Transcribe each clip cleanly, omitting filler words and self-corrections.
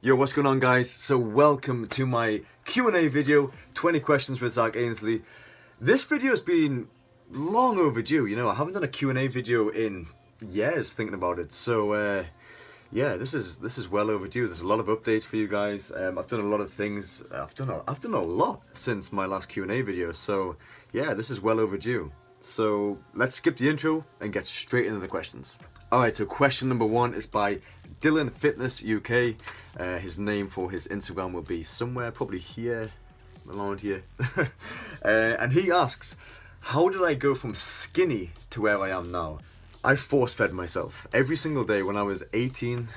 Yo, what's going on, guys? So welcome to my Q&A video, 20 questions with Zac Aynsley. This video has been long overdue, I haven't done a Q&A video in years thinking about it. So yeah, this is well overdue. There's a lot of updates for you guys. I've done a lot of things. I've done a lot since my last Q&A video. So yeah, this is well overdue. So let's skip the intro and get straight into the questions. Alright, so question number one is by Dylan Fitness UK. His name for his Instagram will be somewhere, probably here, around here. And he asks, how did I go from skinny to where I am now? I force-fed myself. Every single day when I was 17,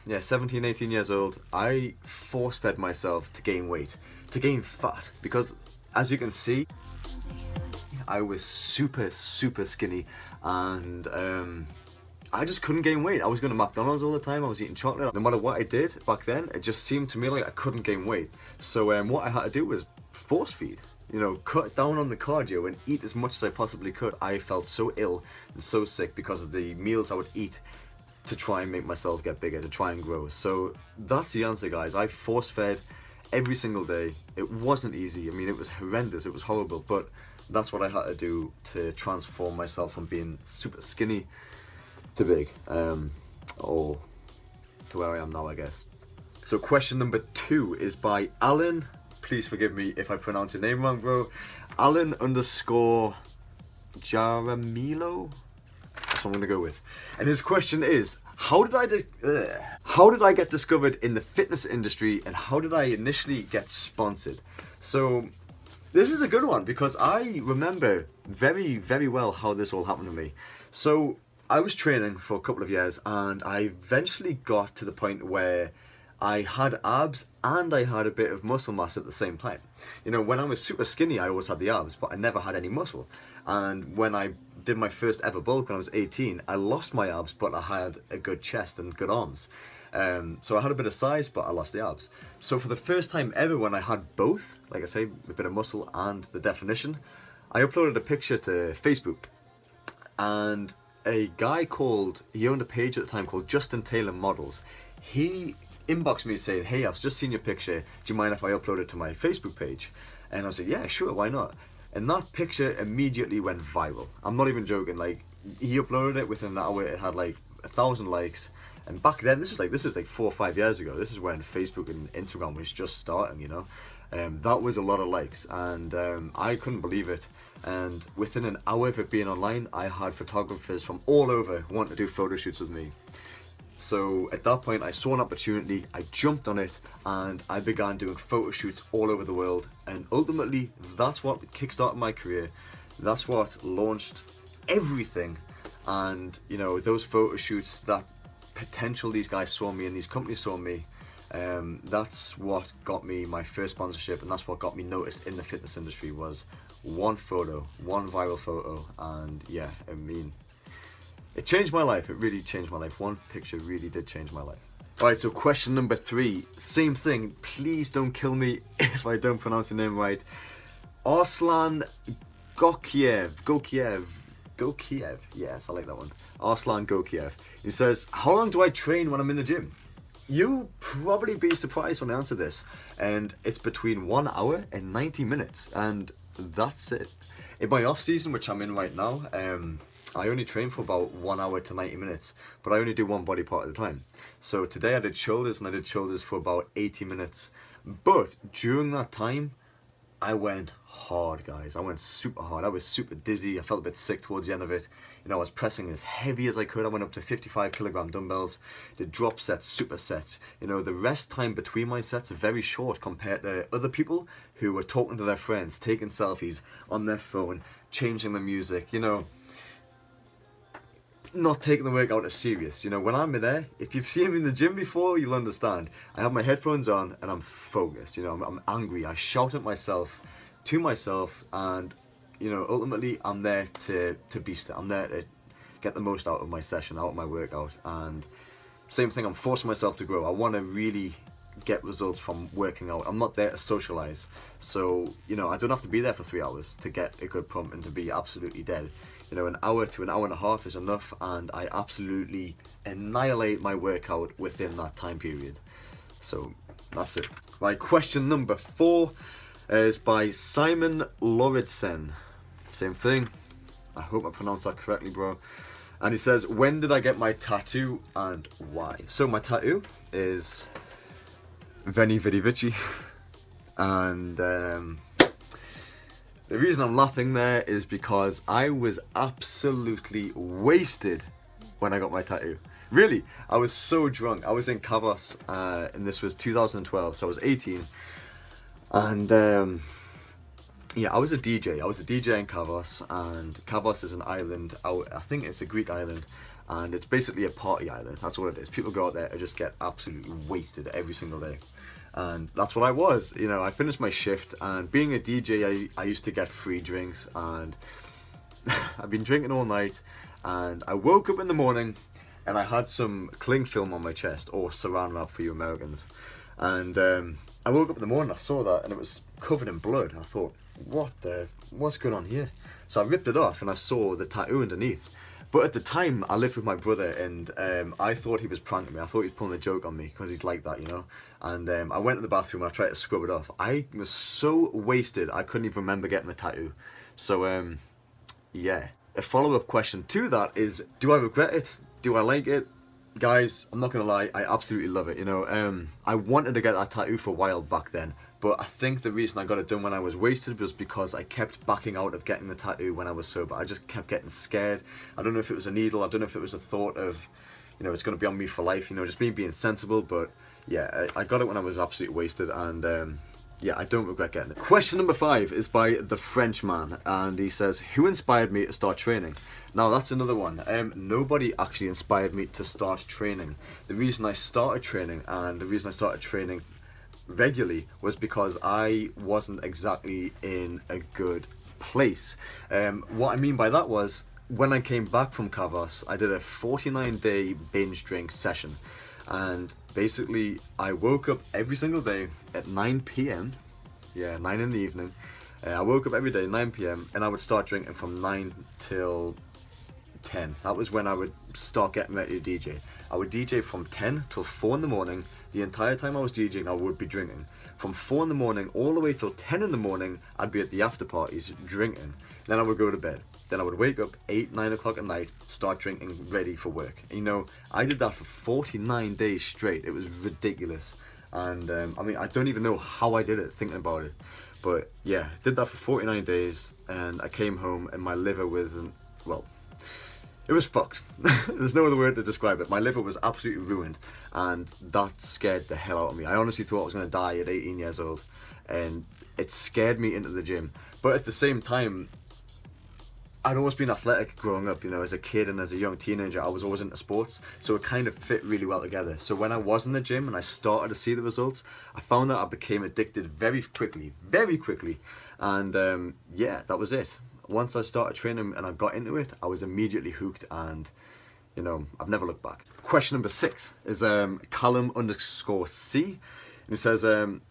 18 years old, I force-fed myself to gain weight, to gain fat. Because, as you can see, I was super skinny, and I just couldn't gain weight. I was going to McDonald's all the time. I was eating chocolate. No matter what I did back then, it just seemed to me like I couldn't gain weight. So what I had to do was force feed. Cut down on the cardio and eat as much as I possibly could. I felt so ill and so sick because of the meals I would eat to try and make myself get bigger, to try and grow. So that's the answer, guys. I force fed every single day. It wasn't easy. I mean, it was horrendous. It was horrible. But that's what I had to do to transform myself from being super skinny to big, or to where I am now, I guess. So question number two is by Alan. Please forgive me if I pronounce your name wrong, bro. Alan _ Jaramillo. That's what I'm gonna go with. And his question is, how did I get discovered in the fitness industry, and how did I initially get sponsored? So this is a good one because I remember very well how this all happened to me. So I was training for a couple of years, and I eventually got to the point where I had abs and I had a bit of muscle mass at the same time. When I was super skinny, I always had the abs, but I never had any muscle. And when I did my first ever bulk when I was 18, I lost my abs, but I had a good chest and good arms. So I had a bit of size, but I lost the abs. So for the first time ever, when I had both, like I say, a bit of muscle and the definition, I uploaded a picture to Facebook. And a guy he owned a page at the time called Justin Taylor Models. He inboxed me saying, hey, I've just seen your picture. Do you mind if I upload it to my Facebook page? And I was like, yeah, sure, why not? And that picture immediately went viral. I'm not even joking. Like, he uploaded it within an hour. It had like 1,000 likes. And back then, this was like 4 or 5 years ago. This is when Facebook and Instagram was just starting, that was a lot of likes, and I couldn't believe it. And within an hour of it being online, I had photographers from all over wanting to do photo shoots with me. So at that point, I saw an opportunity, I jumped on it, and I began doing photo shoots all over the world. And ultimately, that's what kickstarted my career. That's what launched everything. And those photo shoots, that potential these guys saw me and these companies saw me, that's what got me my first sponsorship, and that's what got me noticed in the fitness industry, was one photo, one viral photo. And yeah, I mean, it changed my life. It really changed my life. One picture really did change my life. Alright, so question number three, same thing. Please don't kill me if I don't pronounce your name right. Arslan Gokiev, yes, I like that one. Arslan Gokiev. He says, how long do I train when I'm in the gym? You'll probably be surprised when I answer this. And it's between 1 hour and 90 minutes. And that's it. In my off season, which I'm in right now, I only train for about 1 hour to 90 minutes. But I only do one body part at a time. So today I did shoulders, and I did shoulders for about 80 minutes. But during that time, I went hard, guys. I went super hard. I was super dizzy. I felt a bit sick towards the end of it. I was pressing as heavy as I could. I went up to 55 kilogram dumbbells, did drop sets, super sets. The rest time between my sets are very short compared to other people who were talking to their friends, taking selfies on their phone, changing the music, not taking the workout as serious. When I'm there, if you've seen me in the gym before, you'll understand. I have my headphones on and I'm focused. I'm angry. I shout at myself, to myself, and ultimately I'm there to beast it. I'm there to get the most out of my session, out of my workout. And same thing, I'm forcing myself to grow. I want to really get results from working out. I'm not there to socialize. So, I don't have to be there for 3 hours to get a good pump and to be absolutely dead. An hour to an hour and a half is enough, and I absolutely annihilate my workout within that time period. So that's it. Right, question number 4 is by Simon Lauritsen. Same thing. I hope I pronounced that correctly, bro. And he says, when did I get my tattoo and why? So my tattoo is Veni Vidi Vici. And the reason I'm laughing there is because I was absolutely wasted when I got my tattoo. Really, I was so drunk. I was in Kavos, and this was 2012, so I was 18. And yeah, I was a DJ. I was a DJ in Kavos, and Kavos is an island out, I think it's a Greek island, and it's basically a party island. That's what it is. People go out there and just get absolutely wasted every single day. And that's what I was. You know, I finished my shift, and being a DJ, I used to get free drinks, and I've been drinking all night, and I woke up in the morning, and I had some cling film on my chest, or saran wrap for you Americans. And I woke up in the morning, I saw that, and it was covered in blood. I thought, what's going on here? So I ripped it off, and I saw the tattoo underneath. But at the time, I lived with my brother, and I thought he was pranking me. I thought he was pulling a joke on me, because he's like that, you know. And I went to the bathroom, and I tried to scrub it off. I was so wasted, I couldn't even remember getting the tattoo. So, yeah. A follow-up question to that is, do I regret it? Do I like it? Guys, I'm not gonna lie, I absolutely love it, you know. I wanted to get that tattoo for a while back then, but I think the reason I got it done when I was wasted was because I kept backing out of getting the tattoo when I was sober. I just kept getting scared. I don't know if it was a needle, I don't know if it was a thought of, you know, it's gonna be on me for life, you know, just me being sensible. But yeah, I got it when I was absolutely wasted, and yeah, I don't regret getting it. Question number 5 is by the Frenchman, and he says, who inspired me to start training? Now that's another one. Nobody actually inspired me to start training. The reason I started training, and the reason I started training regularly, was because I wasn't exactly in a good place. What I mean by that was, when I came back from Kavos, I did a 49-day binge drink session. And basically, I woke up every single day at 9 p.m. Yeah, 9 in the evening. I woke up every day at 9 p.m. and I would start drinking from 9 till 10. That was when I would start getting ready to DJ. I would DJ from 10 till 4 in the morning. The entire time I was DJing, I would be drinking. From 4 in the morning all the way till 10 in the morning, I'd be at the after parties drinking. Then I would go to bed. Then I would wake up 8, 9 o'clock at night, start drinking, ready for work. And, you know, I did that for 49 days straight. It was ridiculous. And I mean, I don't even know how I did it, thinking about it. But yeah, did that for 49 days, and I came home and my liver wasn't, well, it was fucked. There's no other word to describe it. My liver was absolutely ruined, and that scared the hell out of me. I honestly thought I was going to die at 18 years old, and it scared me into the gym. But at the same time, I'd always been athletic growing up, you know, as a kid and as a young teenager. I was always into sports, so it kind of fit really well together. So when I was in the gym and I started to see the results, I found that I became addicted very quickly. And yeah, that was it. Once I started training and I got into it, I was immediately hooked, and, you know, I've never looked back. Question number 6 is Callum_C. And it says,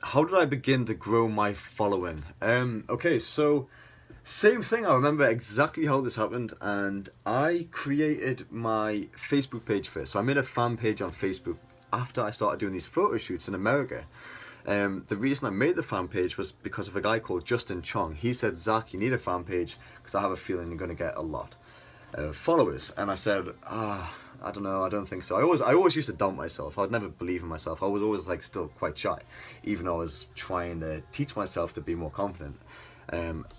how did I begin to grow my following? Okay, so same thing. I remember exactly how this happened, and I created my Facebook page first. So I made a fan page on Facebook after I started doing these photo shoots in America. The reason I made the fan page was because of a guy called Justin Chong. He said, Zach, you need a fan page because I have a feeling you're going to get a lot of followers. And I said, I don't know, I don't think so. I always used to doubt myself. I'd never believe in myself. I was always like still quite shy, even though I was trying to teach myself to be more confident.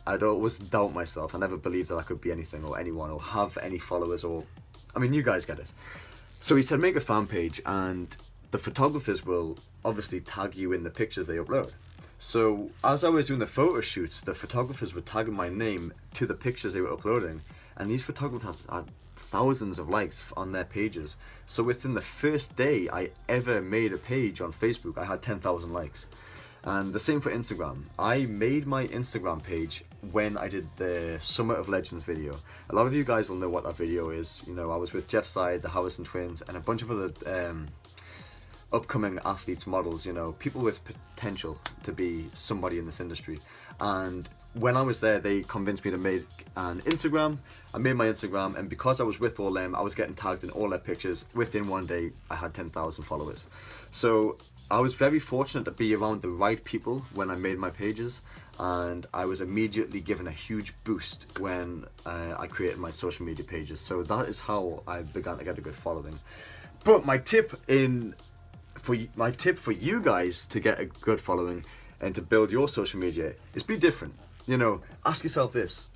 I'd always doubt myself. I never believed that I could be anything or anyone or have any followers, or, I mean, you guys get it. So he said, make a fan page, and the photographers will obviously tag you in the pictures they upload. So as I was doing the photo shoots, the photographers were tagging my name to the pictures they were uploading, and these photographers had thousands of likes on their pages. So within the first day I ever made a page on Facebook, I had 10,000 likes. And the same for Instagram. I made my Instagram page when I did the Summit of Legends video. A lot of you guys will know what that video is. You know, I was with Jeff Side, the Harrison twins, and a bunch of other upcoming athletes, models, you know, people with potential to be somebody in this industry. And when I was there, they convinced me to make an Instagram. I made my Instagram, and because I was with all them, I was getting tagged in all their pictures. Within one day, I had 10,000 followers. So I was very fortunate to be around the right people when I made my pages, and I was immediately given a huge boost when I created my social media pages. So that is how I began to get a good following. But my tip for you guys to get a good following and to build your social media is be different. You know, ask yourself this: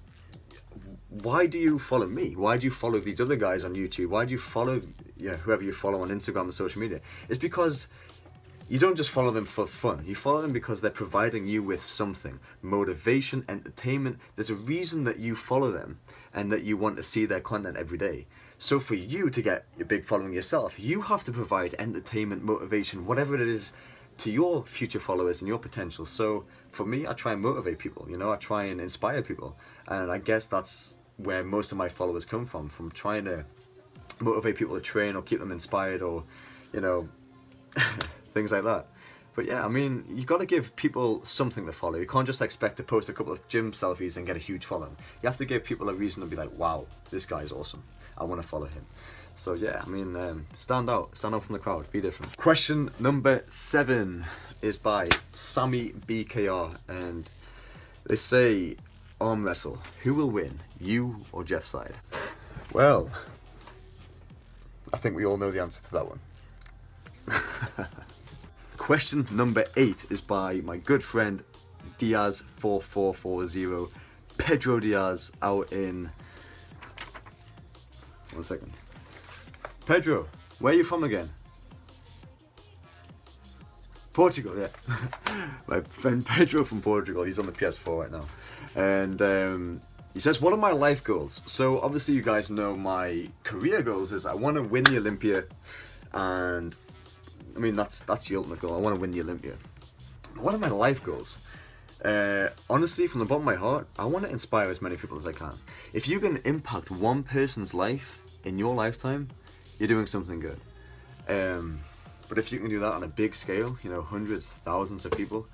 why do you follow me? Why do you follow these other guys on YouTube? Why do you follow whoever you follow on Instagram and social media? It's because you don't just follow them for fun. You follow them because they're providing you with something. Motivation, entertainment. There's a reason that you follow them and that you want to see their content every day. So for you to get a big following yourself, you have to provide entertainment, motivation, whatever it is, to your future followers and your potential. So for me, I try and motivate people, you know, I try and inspire people. And I guess that's where most of my followers come from trying to motivate people to train or keep them inspired, or, you know, things like that. But yeah, I mean, you got to give people something to follow. You can't just expect to post a couple of gym selfies and get a huge following. You have to give people a reason to be like, wow, this guy's awesome, I want to follow him. So yeah, I mean, stand out from the crowd, be different. Question number 7 is by Sammy BKR, and they say, arm wrestle, who will win, you or Jeff Side? Well, I think we all know the answer to that one. Question number 8 is by my good friend Diaz4440, Pedro Diaz, out in... One second. Pedro, where are you from again? Portugal, yeah. My friend Pedro from Portugal, he's on the PS4 right now. And he says, what are my life goals? So obviously you guys know my career goals is I want to win the Olympia, and I mean, that's the ultimate goal. I want to win the Olympia. What are my life goals? Honestly, from the bottom of my heart, I want to inspire as many people as I can. If you can impact one person's life in your lifetime, you're doing something good. But if you can do that on a big scale, you know, hundreds, thousands of people,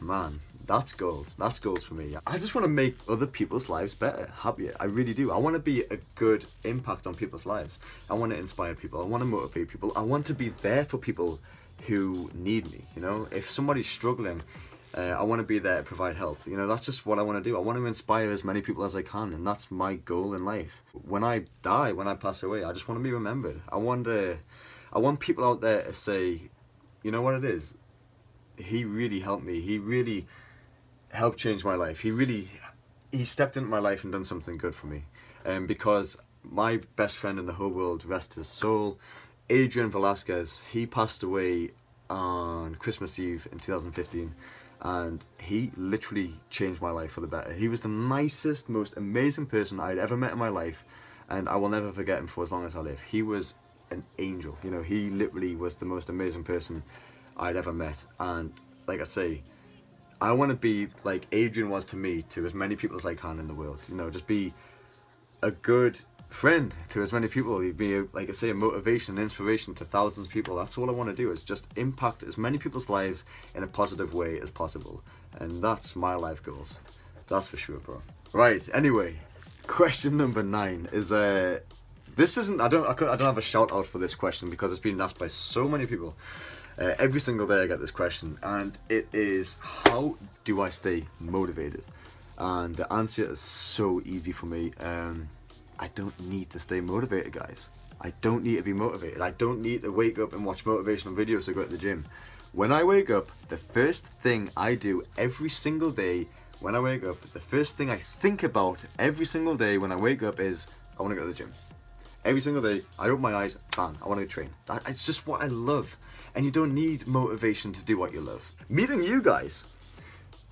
man, that's goals. That's goals for me. I just want to make other people's lives better, happier. I really do. I want to be a good impact on people's lives. I want to inspire people. I want to motivate people. I want to be there for people who need me. You know, if somebody's struggling, I want to be there to provide help. You know, that's just what I want to do. I want to inspire as many people as I can, and that's my goal in life. When I die, when I pass away, I just want to be remembered. I want people out there to say, you know what it is? He really helped me. He really helped change my life. He stepped into my life and done something good for me. Because my best friend in the whole world, rest his soul, Adrian Velasquez, he passed away on Christmas Eve in 2015. And he literally changed my life for the better. He was the nicest, most amazing person I'd ever met in my life, and I will never forget him for as long as I live. He was an angel. You know, he literally was the most amazing person I'd ever met. And like I say, I want to be like Adrian was to me, to as many people as I can in the world. You know, just be a good friend to as many people. He'd be, like I say, a motivation, an inspiration to thousands of people. That's all I want to do, is just impact as many people's lives in a positive way as possible. And that's my life goals. That's for sure, bro. Right, anyway, question number 9 is this isn't, I don't have a shout out for this question because it's been asked by so many people. Every single day I get this question, and it is, how do I stay motivated? And the answer is so easy for me. I don't need to stay motivated, guys. I don't need to be motivated. I don't need to wake up and watch motivational videos to go to the gym. When I wake up, the first thing I do every single day when I wake up, the first thing I think about every single day when I wake up is, I want to go to the gym. Every single day, I open my eyes, bang, I want to train. It's just what I love. And you don't need motivation to do what you love. Meeting you guys,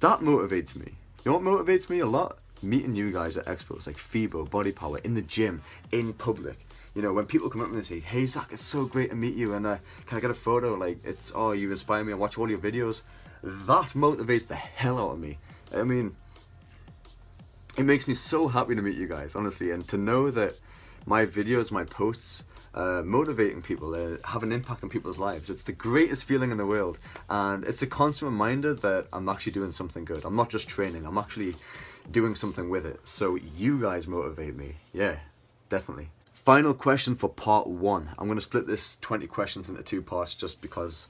that motivates me. You know what motivates me a lot? Meeting you guys at expos like FIBO, Body Power, in the gym, in public. You know, when people come up to me and say, hey Zach, it's so great to meet you, and can I get a photo? Like, it's, oh, you inspire me, I watch all your videos. That motivates the hell out of me. I mean, it makes me so happy to meet you guys, honestly, and to know that my videos, my posts, motivating people, have an impact on people's lives. It's the greatest feeling in the world, and it's a constant reminder that I'm actually doing something good. I'm not just training, I'm actually doing something with it. So you guys motivate me. Yeah, definitely. Final question for part 1. I'm going to split this 20 questions into 2 parts just because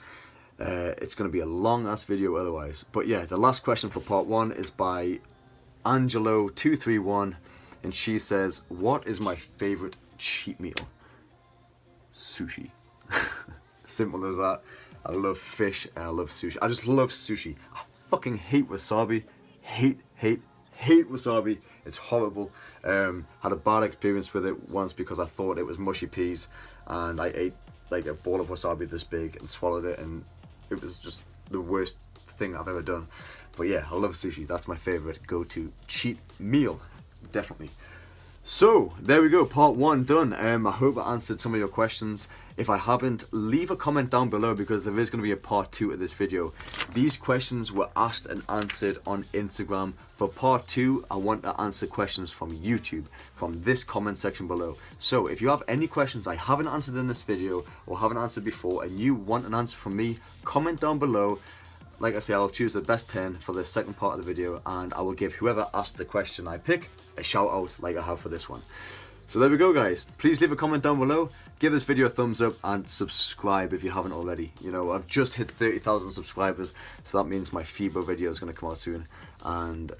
it's going to be a long ass video otherwise. But yeah, the last question for part 1 is by Angelo231, and she says, what is my favorite cheat meal? Sushi. Simple as that. I love fish and I love sushi. I just love sushi. I fucking hate wasabi. Hate wasabi. It's horrible. Had a bad experience with it once because I thought it was mushy peas, and I ate like a ball of wasabi this big and swallowed it, and it was just the worst thing I've ever done. But yeah, I love sushi. That's my favorite go-to cheat meal, definitely. So there we go, part 1 done. I hope I answered some of your questions. If I haven't, leave a comment down below because there is going to be a part 2 of this video. These questions were asked and answered on Instagram. For part 2, I want to answer questions from YouTube, from this comment section below. So if you have any questions I haven't answered in this video or haven't answered before and you want an answer from me, comment down below. Like I say, I'll choose the best 10 for the second part of the video, and I will give whoever asked the question I pick a shout out like I have for this one. So there we go, guys. Please leave a comment down below, give this video a thumbs up, and subscribe if you haven't already. You know, I've just hit 30,000 subscribers, so that means my FIBO video is going to come out soon. And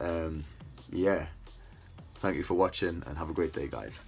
yeah, thank you for watching and have a great day, guys.